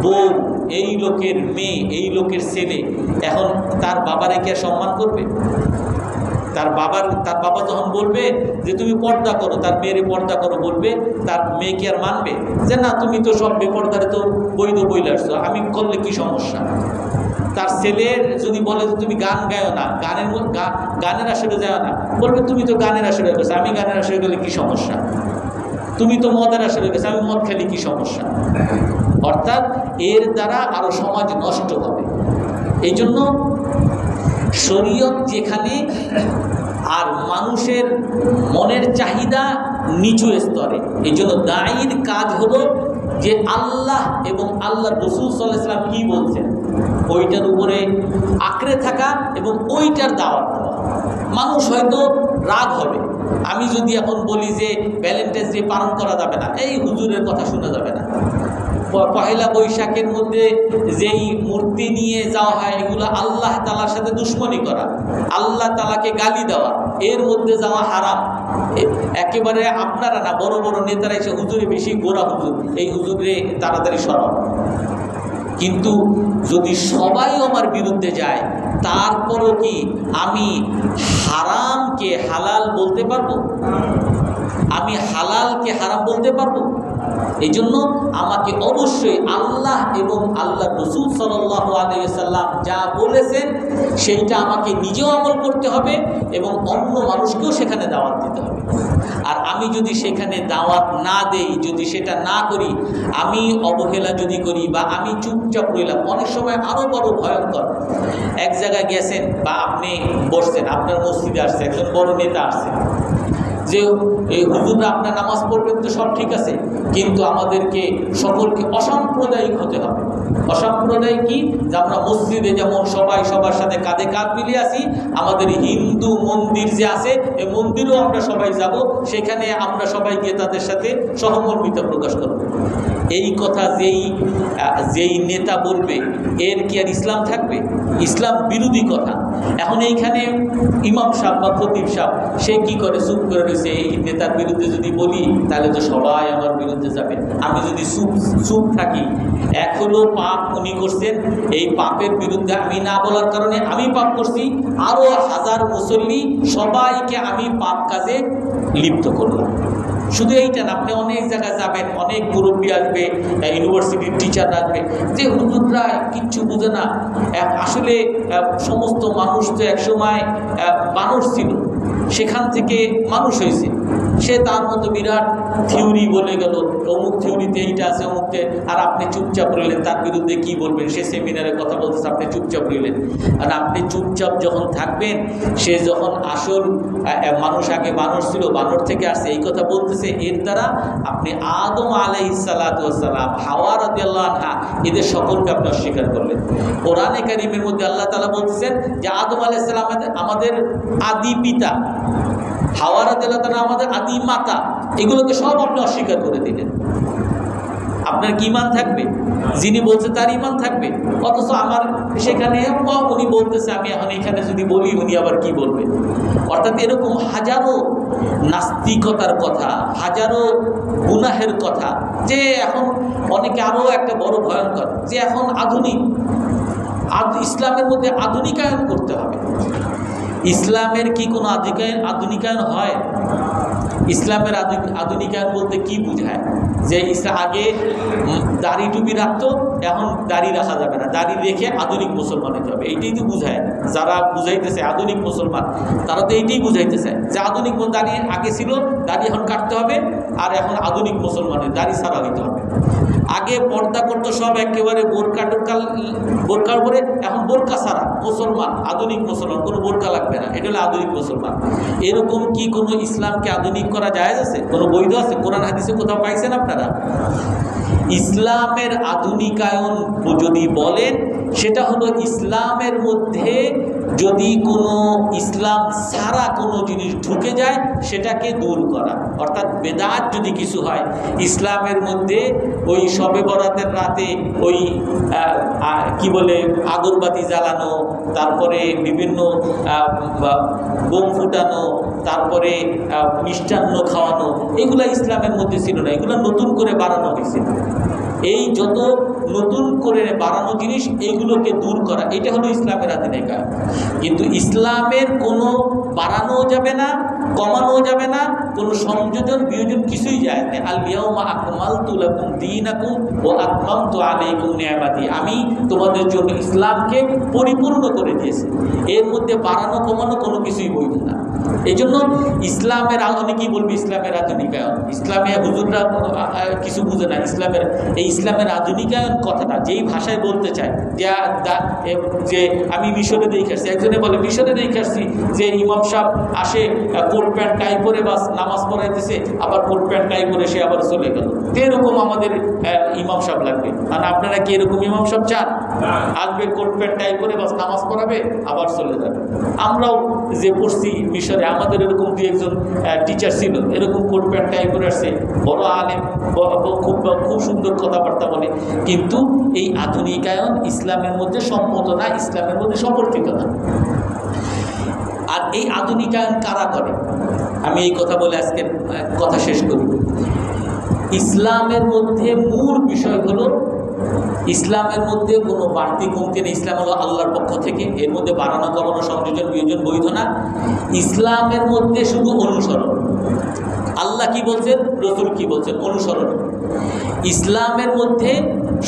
বউ, এই লোকের মেয়ে, এই লোকের ছেলে এখন তার বাবারে কে সম্মান করবে? তার বাবা যখন বলবে যে তুমি পর্দা করো, তার মেয়েরে পর্দা করো বলবে, তার মেয়ে কি আর মানবে যে না তুমি তো সব বেপর্দারে তো বৈধ বইলে আসছো, আমি করলে কি সমস্যা? তার ছেলের যদি বলে যে তুমি গান গায়ো না, গানের আসরে যাও না, বলবে তুমি তো গানের আসরে গেছো, আমি গানের আসরে গেলে কি সমস্যা? তুমি তো মদের আসরে গেছো, আমি মদ খেলে কি সমস্যা? অর্থাৎ এর দ্বারা আরো সমাজ নষ্ট হবে। এই জন্য শরীয়ত যেখানে আর মানুষের মনের চাহিদা নিচু স্তরে, এই জন্য দায়ীর কাজ হলো যে আল্লাহ এবং আল্লাহ রাসূল সাল্লাল্লাহু আলাইহি ওয়াসাল্লাম কি বলছেন ওইটার উপরে আঁকড়ে থাকা এবং ওইটার দাওয়াত দেওয়া। মানুষ হয়তো রাগ হবে, আমি যদি এখন বলি যে ভ্যালেন্টাইন্স ডে পালন করা যাবে না, এই হুজুরের কথা শোনা যাবে না, পহেলা বৈশাখের মধ্যে যেই মূর্তি নিয়ে যাওয়া হয় এগুলো আল্লাহ তাআলার সাথে দুশ্মনী করা, আল্লাহ তাআলাকে গালি দেওয়া, এর মধ্যে যাওয়া হারাম। একেবারে আপনারা না, বড় বড় নেতারা এসে হুজুরে বেশি গোরা হুজুর, এই হুজুরে তাড়াতাড়ি সরাও। কিন্তু যদি সবাই আমার বিরুদ্ধে যায়, তারপরও কি আমি হারামকে হালাল বলতে পারবো? আমি হালালকে হারাম বলতে পারবো? এই জন্য আমাকে অবশ্যই আল্লাহ এবং আল্লাহ রাসূল সাল্লাল্লাহু আলাইহি ওয়াসাল্লাম যা বলেছেন সেইটা আমাকে নিজেও আমল করতে হবে এবং অন্য মানুষকেও সেখানে দাওয়াত দিতে হবে। আর আমি যদি সেখানে দাওয়াত না দেই, যদি সেটা না করি, আমি অবহেলা যদি করি বা আমি চুপচাপ রইলাম, অনেক সময় আরও বড় ভয়ঙ্কর। এক জায়গায় গেছেন বা আপনি বসছেন, আপনার মসজিদে আসছে একজন বড় নেতা আসছে, যে এই হুজুররা আপনার নামাজ পড়বেন তো সব ঠিক আছে, কিন্তু আমাদেরকে সকলকে অসাম্প্রদায়িক হতে হবে। অসাম্প্রদায়িক কি? যে আমরা মসজিদে যেমন সবাই সবার সাথে কাঁধে কাঁধ মিলিয়ে আসি, আমাদের হিন্দু মন্দির যে আছে এই মন্দিরেও আমরা সবাই যাব, সেখানে আমরা সবাই গিয়ে তাদের সাথে সহমর্মিতা প্রকাশ করব। এই কথা যেই নেতা বলবে, এর কি আর ইসলাম থাকবে? ইসলাম বিরোধী কথা। এখন এইখানে ইমাম সাহেব বা খতিব সাহেব সে কি করে? চুপ করে রয়েছে। এই নেতার বিরুদ্ধে যদি বলি তাহলে তো সবাই আমার বিরুদ্ধে যাবে। আমি যদি চুপ থাকি, এক হলো পাপ উনি করছেন, এই পাপের বিরুদ্ধে আমি না বলার কারণে আমি পাপ করছি, আরও হাজার মুসল্লি সবাইকে আমি পাপ কাজে লিপ্ত করলাম। শুধু এইটা না, আপনি অনেক জায়গায় যাবেন, অনেক মুরব্বী আসবে, ইউনিভার্সিটির টিচার আসবে, যে হুজুররা কিচ্ছু বোঝে না। আসলে সমস্ত মানুষ তো একসময় মানুষ ছিল, সেখান থেকে মানুষ হয়েছে। সে তার মতো বিরাট থিওরি বলে গেল, অমুক থিওরিতে এইটা আছে অমুকতে, আর আপনি চুপচাপ রইলেন। তার বিরুদ্ধে কি বলবেন? সে সেমিনারে কথা বলতেছে, আপনি চুপচাপ রইলেন। আর আপনি চুপচাপ যখন থাকবেন, সে যখন আসল মানুষ, আগে মানুষ ছিল, বানর থেকে আসছে, এই কথা বলতেছে, এর দ্বারা আপনি আদম আলাইহিস সালাতু ওয়াস সালাম, হাওয়া রাদিয়াল্লাহু আনহা, এদের সকলকে আপনি অস্বীকার করলেন। কোরআনে কারীমের মধ্যে আল্লাহ তাআলা বলতেছেন যে আদম আলাইহিস সালাম আমাদের আদি পিতা, হাওয়া রাদিয়াল্লাহু আনহা আমাদের আদি মাতা, এগুলোকে সব আপনি অস্বীকার করে দিলেন। আপনার কি ঈমান থাকবে? যিনি বলছে তার ঈমান থাকবে। অথচ আমার সেখানে উনি বলতেছে, আমি এখন এখানে যদি বলি উনি আবার কি বলবেন? অর্থাৎ এরকম হাজারো নাস্তিকতার কথা, হাজারো গুনাহের কথা, যে এখন অনেকে আরও একটা বড় ভয়ঙ্কর, যে এখন ইসলামের মধ্যে আধুনিকায়ন করতে হবে। ইসলামের কি কোনো আধুনিকায়ন হয়? ইসলামের আধুনিকায়ন বলতে কি বোঝায়? যে আগে দাড়ি টুপি রাখতো, এখন দাড়ি রাখা যাবে না, দাড়ি রেখে আধুনিক মুসলমান হতে হবে, এইটাই তো বুঝায়। যারা বুঝাইতেছে আধুনিক মুসলমান, তারা তো এইটাই বুঝাইতেছে যে আধুনিক দাড়ি আগে ছিল, দাড়ি এখন কাটতে হবে, আর এখন আধুনিক মুসলমানের দাড়ি ছাড়া হইতে হবে। আগে পর্দা করতো সব একেবারে বোরকার উপরে, এখন বোরকা ছাড়া মুসলমান, আধুনিক মুসলমান, কোনো বোরকা লাগবে না, এটা হলো আধুনিক মুসলমান। এরকম কি কোনো ইসলামকে আধুনিক করা যায় আছে? কোনো বৈধ আছে? কোরআন হাদিসে কোথাও পাইছেন আপনারা? ইসলামের আধুনিকায়ন যদি বলেন, সেটা হলো ইসলামের মধ্যে যদি কোনো ইসলাম ছাড়া কোনো জিনিস ঢুকে যায় সেটাকে দূর করা। অর্থাৎ বেদাত যদি কিছু হয় ইসলামের মধ্যে, ওই শবে বরাতের রাতে ওই কি বলে আগরবাতি জ্বালানো, তারপরে বিভিন্ন বোম ফুটানো, তারপরে মিষ্টান্ন খাওয়ানো, এগুলা ইসলামের মধ্যে ছিল না, এগুলো নতুন করে বাড়ানো হয়েছে। এই যত নতুন করে বাড়ানো জিনিস এগুলোকে দূর করা, এটা হলো ইসলামের আধুনিকায়ন। কিন্তু ইসলামের কোনো বাড়ানো যাবে না, কমানো যাবে না, কোনো সংযোজন বিয়োজন কিছুই যায় না। আল ইয়াউমা আকমালতু লাকুম দীনাকুম ওয়া আতমামতু আলাইকুম নি'মাতি, আমি তোমাদের জন্য ইসলামকে পরিপূর্ণ করে দিয়েছি। এর মধ্যে বাড়ানো কমানো কোনো কিছুই বৈধ না। এই জন্য ইসলামের অনেকেই বলবে ইসলামের আধুনিকায়ন, ইসলামে হুজুররা কিছু বুঝে না। ইসলামের আধুনিকায়ন কথাটা যেই ভাষায় বলতে চায়, যে আমি মিশরে দেখে আসছি, একজনে বলে মিশরে দেখে আসছি যে ইমাম সাহেব আসে কোট প্যান্ট টাই পরে বাস নামাজ পড়াইতেছে, আবার কোট প্যান্ট টাই পরে সে আবার চলে গেল। এরকম আমাদের ইমাম সাহেব লাগবে। আর আপনারা কি এরকম ইমাম সাহেব চান? আসবে কোট প্যান্ট টাই পরে বাস নামাজ পড়াবে আবার চলে যাবে। আমরাও যে পড়ছি মিশরে, আমাদের এরকম দু একজন টিচার ছিল, এরকম কোট প্যান্ট টাই পরে আসছে, বড় আলেম, খুব সুন্দর কথাবার্তা বলে, কিন্তু এই আধুনিকায়ন ইসলামের মধ্যে সম্মত না, ইসলামের মধ্যে সমর্থিত না। আর এই আধুনিকায়ন কারা করে? আমি এই কথা বলে আজকে কথা শেষ করি। ইসলামের মধ্যে মূল বিষয় হলো, ইসলামের মধ্যে কোনো বাড়তি কমতি নেই। ইসলাম হলো আল্লাহর পক্ষ থেকে, এর মধ্যে বাড়ানো কমানো সংযোজন বিয়োজন বৈধ না। ইসলামের মধ্যে শুধু অনুসরণ, আল্লাহ কি বলছেন, রসুল কি বলছেন, অনুসরণ। ইসলামের মধ্যে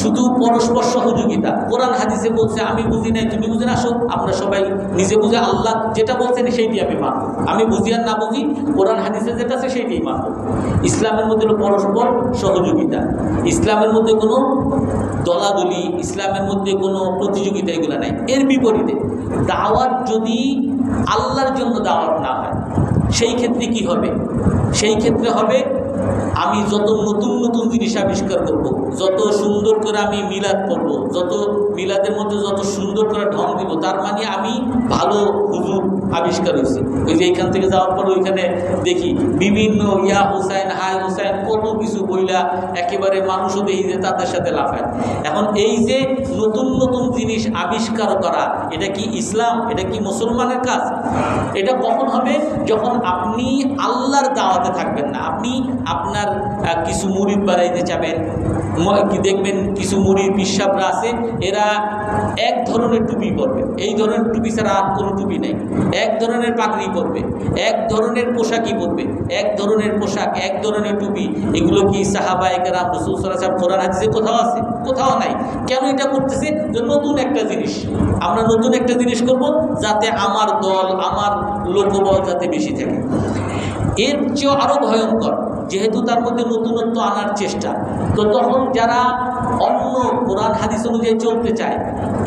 শুধু পরস্পর সহযোগিতা। কোরআন হাদিসে বলছে আমি বুঝি নাই, তুমি বুঝে না, আসো আমরা সবাই নিজে বুঝে, আল্লাহ যেটা বলছেন সেইটি আমি মানব, আমি বুঝি আর না বুঝি কোরআন হাদিসে যেটা আছে সেইটাই মানব। ইসলামের মধ্যে হলো পরস্পর সহযোগিতা, ইসলামের মধ্যে কোনো দলাদলি, ইসলামের মধ্যে কোনো প্রতিযোগিতা, এগুলো নাই। এর বিপরীতে দাওয়াত যদি আল্লাহর জন্য দাওয়াত না হয়, সেই ক্ষেত্রে কি হবে? সেই ক্ষেত্রে হবে আমি যত নতুন নতুন জিনিস আবিষ্কার করব, যত সুন্দর করে আমি মিলাদ করব, যত মিলাদের মধ্যে যত সুন্দর করে ঢং দিব, তার মানে আমি ভালো হুজুর আবিষ্কার হয়েছি। ওই যে এইখান থেকে যাওয়ার পর ওইখানে দেখি বিভিন্ন ইয়া হুসাইন, হাই হুসাইন, কত কিছু বইলা একেবারে মানুষও দেখি যে তাদের সাথে লাফায়। এখন এই যে নতুন নতুন জিনিস আবিষ্কার করা, এটা কি ইসলাম? এটা কি মুসলমানের কাজ? এটা কখন হবে? যখন আপনি আল্লাহর দাওয়াতে থাকবেন না, আপনি আপনার কিছু মুরিদ বাড়াইতে চাবেন। দেখবেন কিছু মুরিদ পিসাবরা আছে, এরা এক ধরনের টুপি পরবে, এই ধরনের টুপি ছাড়া আর কোনো টুপি নেই, এক ধরনের পাগড়ি পরবে, এক ধরনের পোশাকই পরবে, এক ধরনের পোশাক, এক ধরনের টুপি। এগুলো কি সাহাবায়ে কেরাম, রাসূল সাল্লাল্লাহু আলাইহি ওয়াসাল্লাম, কোরআন হাদিসে কোথাও আছে? কোথাও নাই। কেন এটা করতেছে? যে নতুন একটা জিনিস, আমরা নতুন একটা জিনিস করব যাতে আমার দল, আমার লোকবল যাতে বেশি থাকে। এর চেয়েও আরও ভয়ঙ্কর, যেহেতু তার মধ্যে নতুনত্ব আনার চেষ্টা, তো তখন যারা অন্য কোরআন হাদিস অনুযায়ী চলতে চায়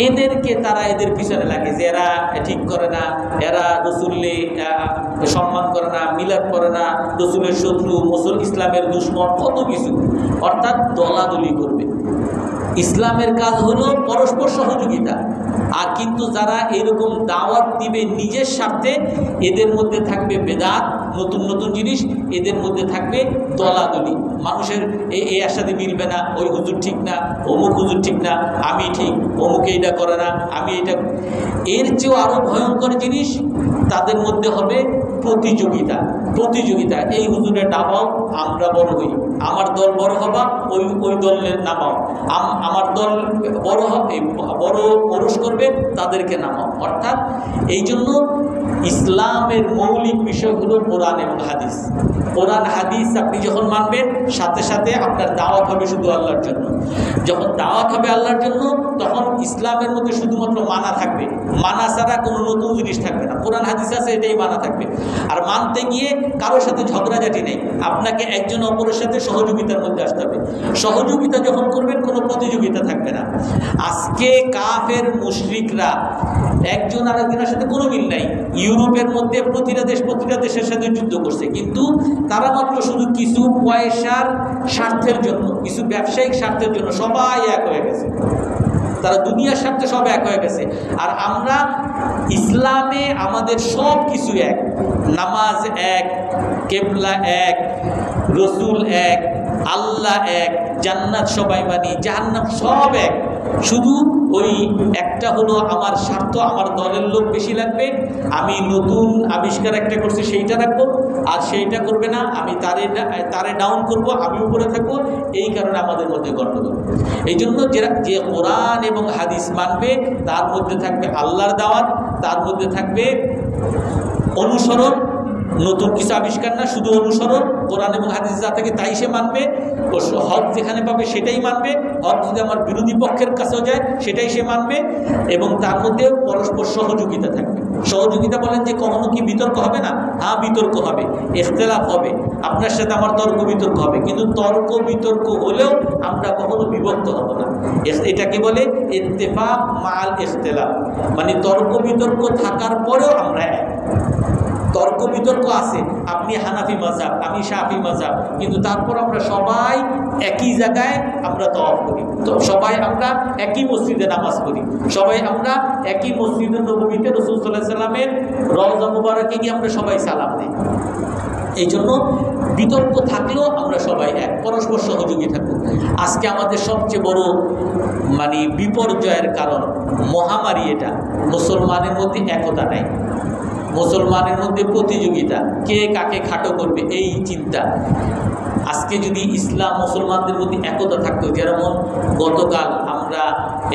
এদেরকে তারা এদের পিছনে লাগে, যে এরা ঠিক করে না, এরা রসুলকে সম্মান করে না, মিলাদ করে না, রসুলের শত্রু, ইসলামের দুশ্মন, কত কিছু, অর্থাৎ দলাদলি করবে। ইসলামের কাজ হলো পরস্পর সহযোগিতা। আর কিন্তু যারা এরকম দাওয়াত দিবে নিজের স্বার্থে, এদের মধ্যে থাকবে বেদাত, নতুন নতুন জিনিস, এদের মধ্যে থাকবে দলাদলি। মানুষের এই আশাতে মিলবে না, ওই হুজুর ঠিক না, অমুক হুজুর ঠিক না, আমি ঠিক, অমুকে এইটা করে না, আমি এইটা। এর চেয়েও আরও ভয়ঙ্কর জিনিস তাদের মধ্যে হবে প্রতিযোগিতা। প্রতিযোগিতা, এই হুজুরের নামাও, আমরা বড় হই, আমার দল বড় হবা, ওই দলের নামাও, আমার দল বড় হবে, বড় পুরুষ করবে, তাদেরকে নামাও। অর্থাৎ এই জন্য ইসলামের মৌলিক বিষয় হলো কোরআন এবং হাদিস। কোরআন হাদিস আপনি যখন মানবেন, সাথে সাথে আপনার দাওয়াত হবে শুধু আল্লাহর জন্য। যখন দাওয়াত হবে আল্লাহর জন্য, তখন ইসলামের মধ্যে শুধুমাত্র মানা থাকবে, মানা ছাড়া কোনো নতুন জিনিস থাকবে না। কোরআন হাদিস আছে, এটাই মানা থাকবে। আর মানতে গিয়ে কারোর সাথে ঝগড়াঝাটি নেই, আপনাকে একজন অপরের সাথে সহযোগিতার মধ্যে আসতে হবে। সহযোগিতা যখন করবেন, কোনো প্রতিযোগিতা থাকবে না। আজকে কাফের মুশরিকরা একজন আরেকজনের সাথে কোনো মিল নাই। ইউরোপের মধ্যে প্রতিটা দেশের সাথে যুদ্ধ করছে, কিন্তু তারা মাত্র শুধু কিছু পয়সার স্বার্থের জন্য, কিছু ব্যবসায়িক স্বার্থের জন্য সবাই এক হয়ে গেছে। তারা দুনিয়ার স্বার্থে সব এক হয়ে গেছে। আর আমরা ইসলামে আমাদের সব কিছু এক, নামাজ এক, কেবলা এক, রসুল এক, আল্লাহ এক, জান্নাত সবাই মানি, জাহান্নাম সব এক। শুধু ওই একটা হলো আমার স্বার্থ, আমার দলের লোক বেশি লাগবে, আমি নতুন আবিষ্কার একটা করছি সেইটা রাখবো, আর সেইটা করবে না, আমি তারে ডাউন করব, আমি উপরে থাকবো। এই কারণে আমাদের মধ্যে গণ্ডগোল। এই জন্য যে কোরআন এবং হাদিস মানবে, তার মধ্যে থাকবে আল্লাহর দাওয়াত, তার মধ্যে থাকবে অনুসরণ, নতুন কিছু আবিষ্কার না, শুধু অনুসরণ। কোরআন এবং হাদিস যা থাকে তাই সে মানবে। হক যেখানে পাবে সেটাই মানবে। হক যদি আমার বিরোধী পক্ষের কাছেও যায়, সেটাই সে মানবে। এবং তার মধ্যে পরস্পর সহযোগিতা থাকবে। সহযোগিতা বলেন যে কখনো কি বিতর্ক হবে না? হ্যাঁ, বিতর্ক হবে, ইখতিলাফ হবে, আপনার সাথে আমার তর্ক বিতর্ক হবে, কিন্তু তর্ক বিতর্ক হলেও আমরা কখনো বিভক্ত হব না। এটাকে বলে ইত্তেফাক মাল ইখতিলাফ, মানে তর্ক বিতর্ক থাকার পরেও আমরা এক। তর্ক বিতর্ক আছে, আপনি হানাফি মাযহাব, আমি শাফি মাযহাব, কিন্তু তারপর আমরা সবাই একই জায়গায় আমরা তওয়াফ করি, তো সবাই আমরা একই মসজিদে নামাজ পড়ি, সবাই আমরা একই মসজিদে নববীতে রাসূল সাল্লাল্লাহু আলাইহি ওয়াসাল্লামের রওজা মুবারকে গিয়ে আমরা সবাই সালাম দিই। এই জন্য বিতর্ক থাকলেও আমরা সবাই এক, পরস্পর সহযোগী থাকবো। আজকে আমাদের সবচেয়ে বড় মানে বিপর্যয়ের কারণ মহামারী, এটা মুসলমানের মধ্যে একতা নাই, মুসলমানের মধ্যে প্রতিযোগিতা, কে কাকে খাটো করবে এই চিন্তা। আজকে যদি ইসলাম মুসলমানদের মধ্যে একতা থাকতো, যেমন গতকাল আমরা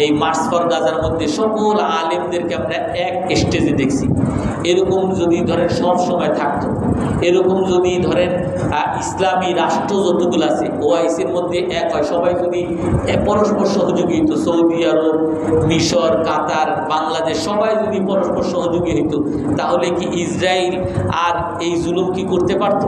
এই মার্চ ফর গাজার মধ্যে সকল আলেমদেরকে আমরা এক স্টেজে দেখছি, এরকম যদি ধরেন সব সময় থাকতো, এরকম যদি ধরেন ইসলামী রাষ্ট্র যতগুলো আছে ওআইসির মধ্যে এক হয়, সবাই যদি পরস্পর সহযোগী হতো, সৌদি আরব, মিশর, কাতার, বাংলাদেশ সবাই যদি পরস্পর সহযোগী হতো, তাহলে কি ইসরায়েল আর এই জুলুম কি করতে পারতো?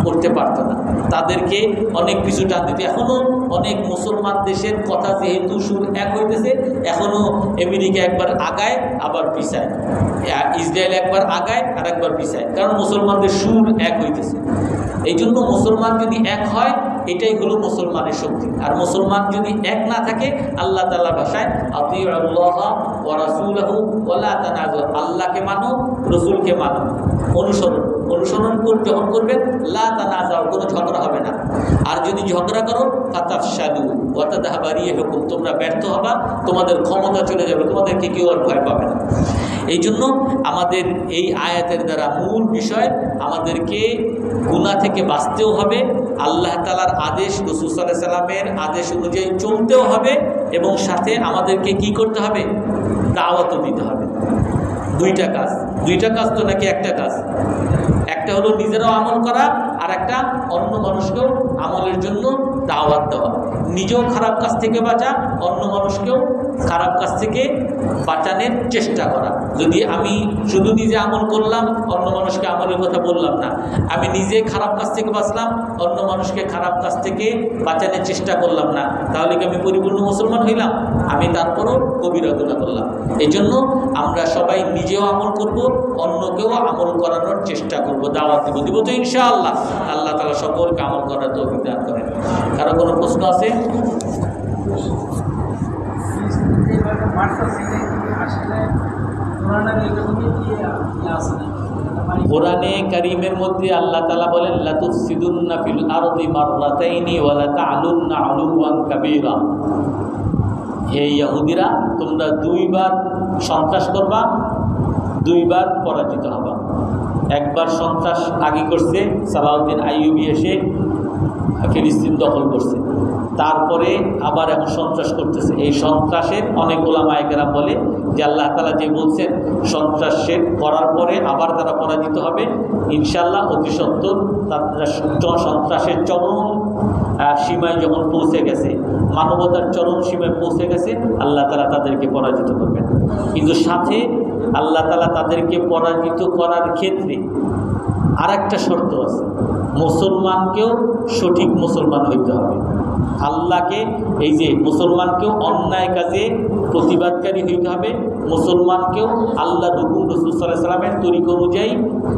করতে পারতো না। তাদেরকে অনেক কিছু টান দিতে। এখনও অনেক মুসলমান দেশের কথা যেহেতু সুর এক হইতেছে, এখনও আমেরিকা একবার আগায় আবার পিছায়, ইসরায়েল একবার আগায় আর একবার পিছায়, কারণ মুসলমানদের সুর এক হইতেছে। এই জন্য মুসলমান যদি এক হয়, এটাই হলো মুসলমানের শক্তি। আর মুসলমান যদি এক না থাকে, আল্লাহ তাআলা ভাষায় আতিউল্লাহ ওয়া রাসূলহু ওয়া লা তানাজু, আল্লাহকে মানো, রসুলকে মানো, অনুসরণ যখন করবেন, লা তানাজাউ, কোনো ঝগড়া হবে না। আর যদি ঝগড়া করো, ফাতাফশাদু ওয়া তাযহাবা রিহুকুম, তোমরা ব্যর্থ হবা, তোমাদের ক্ষমতা চলে যাবে, তোমাদেরকে কেউ আর ভয় পাবে না। এই জন্য আমাদের এই আয়াতের দ্বারা মূল বিষয়, আমাদেরকে গুনাহ থেকে বাঁচতেও হবে, আল্লাহ তাআলার আদেশ, রাসূল সাল্লাল্লাহু আলাইহি সাল্লামের আদেশ অনুযায়ী চলতেও হবে, এবং সাথে আমাদেরকে কি করতে হবে? দাওয়াতও দিতে হবে। দুইটা কাজ তো নাকি একটা কাজ? একটা হলো নিজেরাও আমল করা, আর একটা অন্য মানুষকেও আমলের জন্য দাওয়াত দেওয়া। নিজেও খারাপ কাজ থেকে বাঁচা, অন্য মানুষকেও খারাপ কাজ থেকে বাঁচানোর চেষ্টা করা। যদি আমি শুধু নিজে আমল করলাম, অন্য মানুষকে আমলের কথা বললাম না, আমি নিজে খারাপ কাজ থেকে বাঁচলাম, অন্য মানুষকে খারাপ কাজ থেকে বাঁচানোর চেষ্টা করলাম না, তাহলে কি আমি পরিপূর্ণ মুসলমান হইলাম? আমি তারপরও কবিরা গুনাহ করলাম। এই জন্য আমরা সবাই নিজেও আমল করব, অন্যকেও আমল করানোর চেষ্টা করব, দাওয়াত দিব তো ইনশাআল্লাহ। আল্লাহ তাআলা সকলকে আমল করার তৌফিক দান করেন। কারো কোনো প্রশ্ন আছে? কোরআনে কারীমের মধ্যে আল্লাহ তাআলা বলেন, লা তুফসিদুন্না ফিল আরদি মাররাতাইনি ওয়া লা তা'লুন্না উলুওয়ান কাবীরা। হে ইহুদিরা, তোমরা দুইবার সন্ত্রাস করবা, দুইবার পরাজিত হবা। একবার সন্ত্রাস আগে করছে সালাউদ্দিন আইয়ুবী এসে ফিলিস্তিন দখল করছে, তারপরে আবার এখন সন্ত্রাস করতেছে। এই সন্ত্রাসের অনেক ওলামায়ে কেরাম বলে যে আল্লাহ তাআলা যে বলছেন সন্ত্রাসের করার পরে আবার তারা পরাজিত হবে ইনশাআল্লাহ, অতি সত্বর সন্ত্রাসের চরম সীমায় যখন পৌঁছে গেছে, মানবতার চরম সীমায় পৌঁছে গেছে, আল্লাহ তাআলা তাদেরকে পরাজিত করবেন। কিন্তু সাথে আল্লাহ তাআলা তাদেরকে পরাজিত করার ক্ষেত্রে আর একটা শর্ত আছে, মুসলমানকেও সঠিক মুসলমান হইতে হবে। আল্লাহকে এই যে মুসলমানকেও অন্যায় কাজে প্রতিবাদকারী হইতে হবে, মুসলমানকেও আল্লাহ হুকুম রাসূল সাল্লাল্লাহু আলাইহি ওয়াসাল্লামের তরিকা অনুযায়ী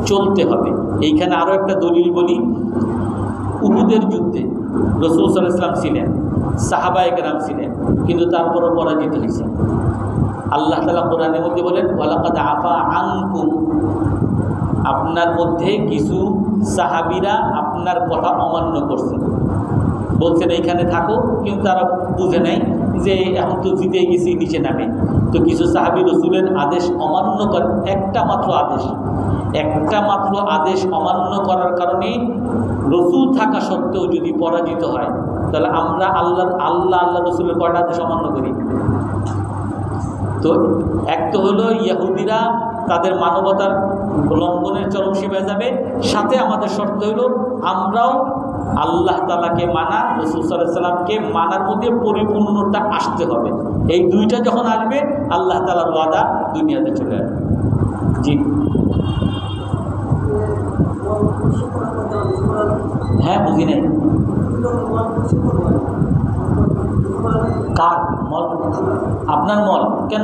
চলতে হবে। এইখানে আরও একটা দলিল বলি, উহুদের যুদ্ধে রাসূল সাল্লাল্লাহু আলাইহি ওয়াসাল্লাম ছিলেন, সাহাবায়ে কেরাম ছিলেন, কিন্তু তারপরও পরাজিত হয়েছে। আল্লাহ তাআলা কোরআনের মধ্যে বলেন ওয়ালাকাদ আফা আনকুম, আপনার মধ্যে কিছু সাহাবীরা আপনার কথা অমান্য করছে, বলছেন এইখানে থাকো, কিন্তু তারা বুঝে নাই যে এখন তো জিতে গেছি, নিচে নামে। তো কিছু সাহাবী রাসূলের আদেশ অমান্য করে, একটা মাত্র আদেশ অমান্য করার কারণে রাসূল থাকা সত্ত্বেও যদি পরাজিত হয়, তাহলে আমরা আল্লাহ রাসূলের কয়টা আদেশ অমান্য করি? তো এক তো হলো ইহুদিরা তাদের মানবতার লঙ্ঘনের চরম সীমায় যাবে, সাথে আমাদের শর্ত হইল আমরাও আল্লাহ তাআলাকে মানা, রাসূল সাল্লাল্লাহু আলাইহি ওয়াসাল্লামকে মানার মধ্যে পরিপূর্ণতা আসতে হবে। এই দুইটা যখন আসবে আল্লাহ তাআলার ওয়াদা দুনিয়াতে চলে আসবে। জি হ্যাঁ, বুঝি নাই কার মল? আপনার মল কেন?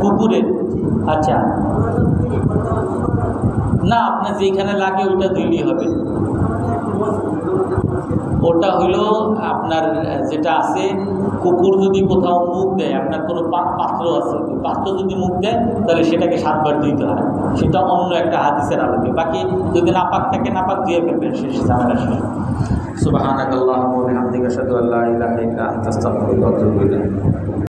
কুকুরের? আচ্ছা, না, আপনার যেখানে লাগে ওইটা ধুইলেই হবে। ওটা হইল আপনার যেটা আছে, কুকুর যদি কোথাও মুখ দেয়, আপনার কোনো পাত্র আছে, পাত্র যদি মুখ দেয় তাহলে সেটাকে 7 বার ধুইতে হয়, সেটা অন্য একটা হাদিসের আলোকে। বাকি যদি নাপাক থাকে নাপাক ধুয়ে ফেলবেন, শেষ, ঝামেলা শেষ। সুবহানাকাল্লাহুম্মা ওয়া বিহামদিকা আশহাদু আল্লা ইলাহা ইল্লা আনতা আস্তাগফিরুকা ওয়া আতুবু ইলাইক।